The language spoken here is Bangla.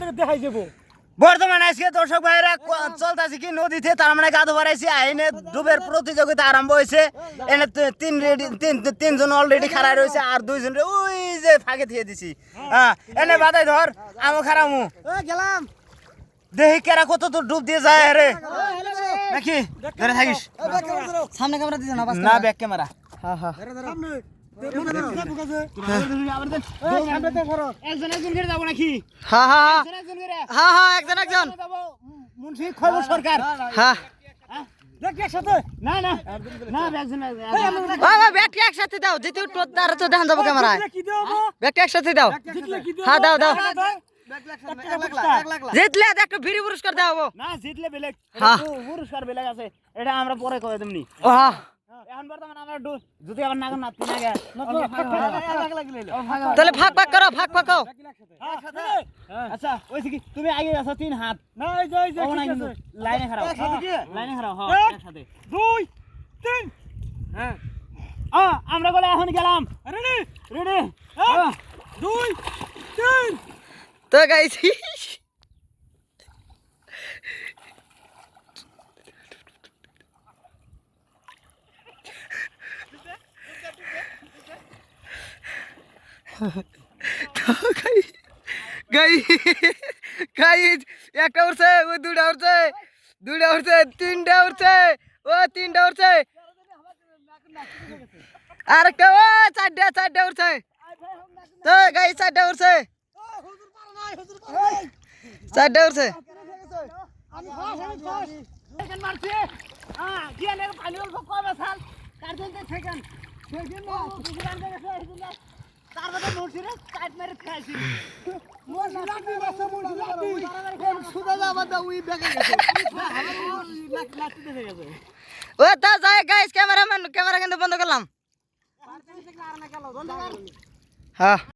থেকে দেখাই দেবো। বর্তমানে আজকে দর্শক ভাইরা চলতেছে কি নদীতে, তার মানে গাধ ভরাইছি আইনে ডুবের প্রতিযোগিতা আরম্ভ হয়েছে। এনে তিনজন অলরেডি খাড়া রয়েছে, আর দুইজন ওই যে ফাঁকে দিয়ে দিছি। হ্যাঁ, এনে বাদাই ধর, আমো খারামু গেলাম দেখি কেরা কত দূর ডুব দিয়ে যায় রে নাকি। ধরে থাকিস, সামনে ক্যামেরা দিছ না? না ব্যাক ক্যামেরা। হ্যাঁ হ্যাঁ একজন একজন করে যাবো নাকি? হ্যাঁ হ্যাঁ একজন করে হ্যাঁ হ্যাঁ একজন একজন মুন্সি খবর সরকার হ্যাঁ দেখি একসাথে। না না না একজন বাবা ব্যাগটা একসাথে দাও, যেতে তার তো দেখান যাবো ক্যামেরায়। কি দেবো? ব্যাগটা একসাথে দাও। জিতলে কি দেবো? হ্যাঁ দাও দাও, পুরস্কার। জিতলে একটা ফ্রি পুরস্কার দেওয়া। না জিতলে বেলেগ, হ্যাঁ। পুরস্কার বেলেগ আছে, এটা আমরা পরে কয়ে দেবনি। ও হ্যাঁ এখন বর্তমানে আমরা যদি আবার নাগর নাতি না গে তাহলে ভাগ ভাগ করো, ভাগ ভাগ করো। আচ্ছা ওই কি তুমি আগে আছো 3 হাত না এই যে এই যে ও না ঠিক কিন্তু আছে। লাইনে খারাপ, একসাথে কি? লাইনে খারাপ, হ্যাঁ এক, একসাথে। 2 3 হ্যাঁ আমরা বলে এখন গেলাম, রেডি রেডি 2 3 তো গাইস গাইস একটা উঠছে, ও দুটা উঠছে, দুটা উঠছে, তিনটা উঠছে, ও তিনটা উঠছে, আর একটা ও চারটা উঠছে। তো গাইস চারটা উঠছে, হুজুর পার নাই হুজুর পার নাই চারটা উঠছে। আমি ফাস সেকেন্ড মারছি। জিয়ানের ফাইনাল কবে সাল তার জন্য সেকেন্ড সেকেন্ড না দুজন গেছে এদিকে, তার মধ্যে মুরশিরে সাইড মেরে খাইছি। মুশরাফি বাসা মুশরাফি সুদা যাবা দা উই বেগে গেছে লাস্টে দেখে গেছে। ও তা যায় গাইস, ক্যামেরা কিন্তু বন্ধ করলাম। হ্যাঁ